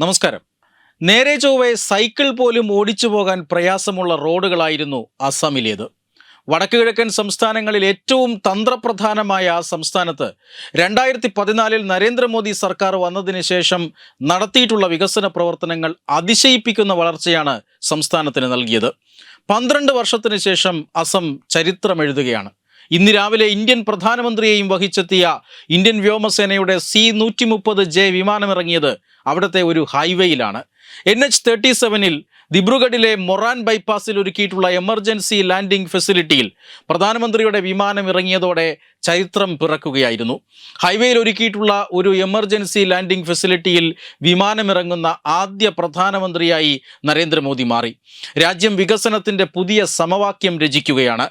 നമസ്കാരം. നേരെ ചൊവ്വേ സൈക്കിൾ പോലും ഓടിച്ചു പോകാൻ പ്രയാസമുള്ള റോഡുകളായിരുന്നു അസമിലേത്. വടക്ക് കിഴക്കൻ സംസ്ഥാനങ്ങളിൽ ഏറ്റവും തന്ത്രപ്രധാനമായ ആ സംസ്ഥാനത്ത് 2014 നരേന്ദ്രമോദി സർക്കാർ വന്നതിന് ശേഷം നടത്തിയിട്ടുള്ള വികസന പ്രവർത്തനങ്ങൾ അതിശയിപ്പിക്കുന്ന വളർച്ചയാണ് സംസ്ഥാനത്തിന് നൽകിയത്. 12 വർഷത്തിന് ശേഷം അസം ചരിത്രമെഴുതുകയാണ്. ഇന്ന് രാവിലെ ഇന്ത്യൻ പ്രധാനമന്ത്രിയെയും വഹിച്ചെത്തിയ ഇന്ത്യൻ വ്യോമസേനയുടെ C-130J വിമാനമിറങ്ങിയത് അവിടുത്തെ ഒരു ഹൈവേയിലാണ്. NH-37 ദിബ്രുഗഡിലെ മൊറാൻ ബൈപ്പാസിൽ ഒരുക്കിയിട്ടുള്ള എമർജൻസി ലാൻഡിംഗ് ഫെസിലിറ്റിയിൽ പ്രധാനമന്ത്രിയുടെ വിമാനം ഇറങ്ങിയതോടെ ചരിത്രം പിറക്കുകയായിരുന്നു. ഹൈവേയിൽ ഒരുക്കിയിട്ടുള്ള ഒരു എമർജൻസി ലാൻഡിംഗ് ഫെസിലിറ്റിയിൽ വിമാനമിറങ്ങുന്ന ആദ്യ പ്രധാനമന്ത്രിയായി നരേന്ദ്രമോദി മാറി. രാജ്യം വികസനത്തിൻ്റെ പുതിയ സമവാക്യം രചിക്കുകയാണ്.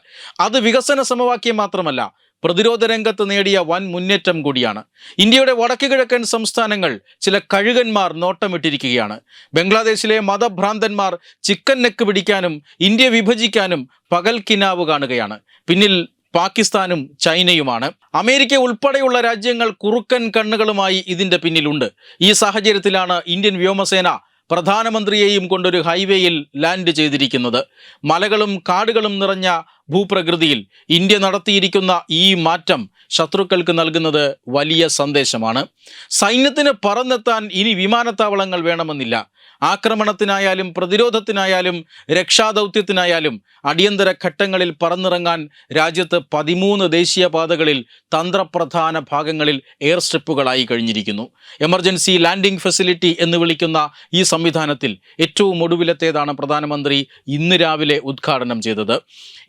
അത് വികസന സമവാക്യം മാത്രമല്ല, പ്രതിരോധ രംഗത്ത് നേടിയ വൻ മുന്നേറ്റം കൂടിയാണ്. ഇന്ത്യയുടെ വടക്ക് കിഴക്കൻ സംസ്ഥാനങ്ങൾ ചില കഴുകന്മാർ നോട്ടമിട്ടിരിക്കുകയാണ്. ബംഗ്ലാദേശിലെ മതഭ്രാന്തന്മാർ ചിക്കൻ നെക്ക് പിടിക്കാനും ഇന്ത്യ വിഭജിക്കാനും പകൽ കിനാവ് കാണുകയാണ്. പിന്നിൽ പാകിസ്ഥാനും ചൈനയുമാണ്. അമേരിക്ക ഉൾപ്പെടെയുള്ള രാജ്യങ്ങൾ കുറുക്കൻ കണ്ണുകളുമായി ഇതിൻ്റെ പിന്നിലുണ്ട്. ഈ സാഹചര്യത്തിലാണ് ഇന്ത്യൻ വ്യോമസേന പ്രധാനമന്ത്രിയെയും കൊണ്ടൊരു ഹൈവേയിൽ ലാൻഡ് ചെയ്തിരിക്കുന്നത്. മലകളും കാടുകളും നിറഞ്ഞ ഭൂപ്രകൃതിയിൽ ഇന്ത്യ നടത്തിയിരിക്കുന്ന ഈ മാറ്റം ശത്രുക്കൾക്ക് നൽകുന്നത് വലിയ സന്ദേശമാണ്. സൈന്യത്തിന് പറന്നെത്താൻ ഇനി വിമാനത്താവളങ്ങൾ വേണമെന്നില്ല. ആക്രമണത്തിനായാലും പ്രതിരോധത്തിനായാലും രക്ഷാദൗത്യത്തിനായാലും അടിയന്തര ഘട്ടങ്ങളിൽ പറന്നിറങ്ങാൻ രാജ്യത്ത് 13 ദേശീയപാതകളിൽ തന്ത്രപ്രധാന ഭാഗങ്ങളിൽ എയർ സ്ട്രിപ്പുകളായി കഴിഞ്ഞിരിക്കുന്നു. എമർജൻസി ലാൻഡിംഗ് ഫെസിലിറ്റി എന്ന് വിളിക്കുന്ന ഈ സംവിധാനത്തിൽ ഏറ്റവും ഒടുവിലത്തേതാണ് പ്രധാനമന്ത്രി ഇന്ന് രാവിലെ ഉദ്ഘാടനം ചെയ്തത്.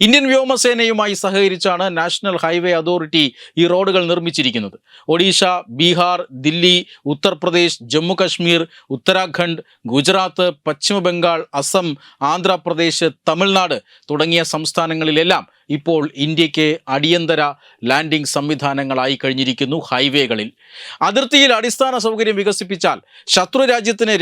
ഇന്ത്യൻ വ്യോമസേനയുമായി സഹകരിച്ചാണ് നാഷണൽ ഹൈവേ അതോറിറ്റി ഈ റോഡുകൾ നിർമ്മിച്ചിരിക്കുന്നത്. ഒഡീഷ, ബീഹാർ, ദില്ലി, ഉത്തർപ്രദേശ്, ജമ്മു കശ്മീർ, ഉത്തരാഖണ്ഡ്, ഗുജറാത്ത്, പശ്ചിമ ബംഗാൾ, അസം, ആന്ധ്രാപ്രദേശ്, തമിഴ്നാട് തുടങ്ങിയ സംസ്ഥാനങ്ങളിലെല്ലാം ഇപ്പോൾ ഇന്ത്യക്ക് അടിയന്തര ലാൻഡിംഗ് സംവിധാനങ്ങളായി കഴിഞ്ഞിരിക്കുന്നു ഹൈവേകളിൽ. അതിർത്തിയിൽ അടിസ്ഥാന സൗകര്യം വികസിപ്പിച്ചാൽ ശത്രു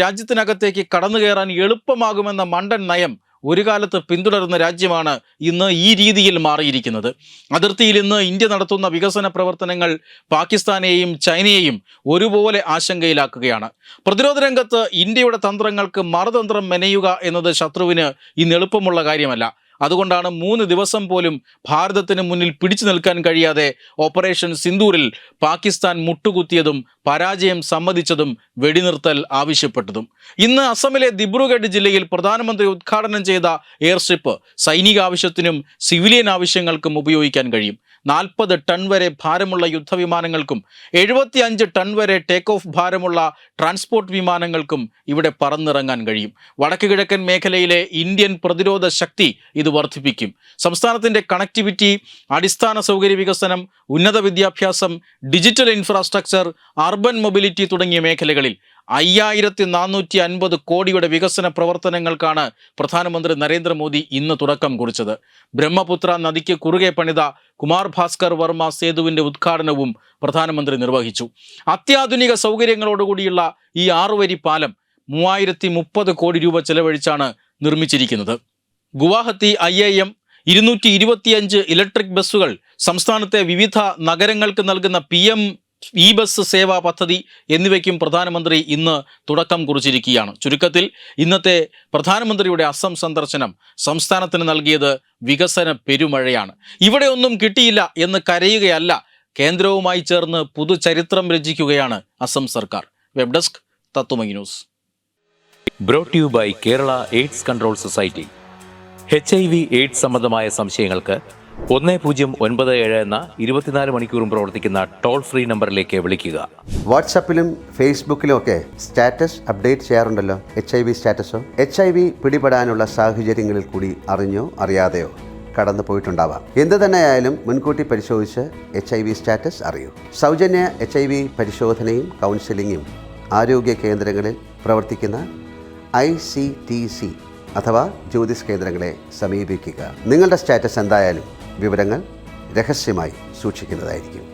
രാജ്യത്തിനകത്തേക്ക് കടന്നു കയറാൻ എളുപ്പമാകുമെന്ന മണ്ടൻ നയം ഒരു കാലത്ത് പിന്തുടരുന്ന രാജ്യമാണ് ഇന്ന് ഈ രീതിയിൽ മാറിയിരിക്കുന്നത്. അതിർത്തിയിൽ ഇന്ന് ഇന്ത്യ നടത്തുന്ന വികസന പ്രവർത്തനങ്ങൾ പാകിസ്ഥാനെയും ചൈനയെയും ഒരുപോലെ ആശങ്കയിലാക്കുകയാണ്. പ്രതിരോധ രംഗത്ത് ഇന്ത്യയുടെ തന്ത്രങ്ങൾക്ക് മറുതന്ത്രം മെനയുക എന്നത് ശത്രുവിന് ഇന്ന് എളുപ്പമുള്ള കാര്യമല്ല. അതുകൊണ്ടാണ് 3 ദിവസം പോലും ഭാരതത്തിന് മുന്നിൽ പിടിച്ചു നിൽക്കാൻ കഴിയാതെ ഓപ്പറേഷൻ സിന്ദൂറിൽ പാകിസ്ഥാൻ മുട്ടുകുത്തിയതും പരാജയം സമ്മതിച്ചതും വെടിനിർത്തൽ ആവശ്യപ്പെട്ടതും. ഇന്ന് അസമിലെ ദിബ്രുഗഡ് ജില്ലയിൽ പ്രധാനമന്ത്രി ഉദ്ഘാടനം ചെയ്ത എയർ സ്ട്രിപ്പ് സൈനിക ആവശ്യത്തിനും സിവിലിയൻ ആവശ്യങ്ങൾക്കും ഉപയോഗിക്കാൻ കഴിയും. 40 ടൺ വരെ ഭാരമുള്ള യുദ്ധവിമാനങ്ങൾക്കും 75 ടൺ വരെ ടേക്ക് ഓഫ് ഭാരമുള്ള ട്രാൻസ്പോർട്ട് വിമാനങ്ങൾക്കും ഇവിടെ പറന്നിറങ്ങാൻ കഴിയും. വടക്ക് കിഴക്കൻ മേഖലയിലെ ഇന്ത്യൻ പ്രതിരോധ ശക്തി ഇത് വർദ്ധിപ്പിക്കും. സംസ്ഥാനത്തിൻ്റെ കണക്ടിവിറ്റി, അടിസ്ഥാന സൗകര്യ വികസനം, ഉന്നത വിദ്യാഭ്യാസം, ഡിജിറ്റൽ ഇൻഫ്രാസ്ട്രക്ചർ, അർബൻ മൊബിലിറ്റി തുടങ്ങിയ മേഖലകളിൽ 5450 കോടിയുടെ വികസന പ്രവർത്തനങ്ങൾക്കാണ് പ്രധാനമന്ത്രി നരേന്ദ്രമോദി ഇന്ന് തുടക്കം കുറിച്ചത്. ബ്രഹ്മപുത്ര നദിക്ക് കുറുകെ പണിത കുമാർ ഭാസ്കർ വർമ്മ സേതുവിൻ്റെ ഉദ്ഘാടനവും പ്രധാനമന്ത്രി നിർവഹിച്ചു. അത്യാധുനിക സൗകര്യങ്ങളോടുകൂടിയുള്ള ഈ 6 വരി പാലം 3030 കോടി രൂപ ചെലവഴിച്ചാണ് നിർമ്മിച്ചിരിക്കുന്നത്. ഗുവാഹത്തി IIM 225 ഇലക്ട്രിക് ബസ്സുകൾ, സംസ്ഥാനത്തെ വിവിധ നഗരങ്ങൾക്ക് നൽകുന്ന PM ബസ് സേവാ പദ്ധതി എന്നിവയ്ക്കും പ്രധാനമന്ത്രി ഇന്ന് തുടക്കം കുറിച്ചിരിക്കുകയാണ്. ചുരുക്കത്തിൽ ഇന്നത്തെ പ്രധാനമന്ത്രിയുടെ അസം സന്ദർശനം സംസ്ഥാനത്തിന് നൽകിയത് വികസന പെരുമഴയാണ്. ഇവിടെ ഒന്നും കിട്ടിയില്ല എന്ന് കരയുകയല്ല, കേന്ദ്രവുമായി ചേർന്ന് പുതുചരിത്രം രചിക്കുകയാണ് അസം സർക്കാർ. വെബ് ഡെസ്ക് തത്തുമൈ news. Brought you by Kerala AIDS control society. HIV/AIDS സംബന്ധമായ സംശയങ്ങൾക്ക് 1097 എന്ന 24 മണിക്കൂറും പ്രവർത്തിക്കുന്ന ടോൾ ഫ്രീ നമ്പറിലേക്ക് വിളിക്കുക. വാട്സാപ്പിലും ഫേസ്ബുക്കിലും ഒക്കെ സ്റ്റാറ്റസ് അപ്ഡേറ്റ് ചെയ്യാറുണ്ടല്ലോ. HIV സ്റ്റാറ്റസോ HIV പിടിപെടാനുള്ള സാഹചര്യങ്ങളിൽ കൂടി അറിഞ്ഞോ അറിയാതെയോ കടന്നു പോയിട്ടുണ്ടാവാം. എന്ത് തന്നെയായാലും മുൻകൂട്ടി പരിശോധിച്ച് HIV സ്റ്റാറ്റസ് അറിയൂ. സൗജന്യ HIV പരിശോധനയും കൗൺസിലിങ്ങും ആരോഗ്യ കേന്ദ്രങ്ങളിൽ പ്രവർത്തിക്കുന്ന ICTC അഥവാ ജ്യോതിസ് കേന്ദ്രങ്ങളെ സമീപിക്കുക. നിങ്ങളുടെ സ്റ്റാറ്റസ് എന്തായാലും വിവരങ്ങൾ രഹസ്യമായി സൂക്ഷിക്കുന്നതായിരിക്കും.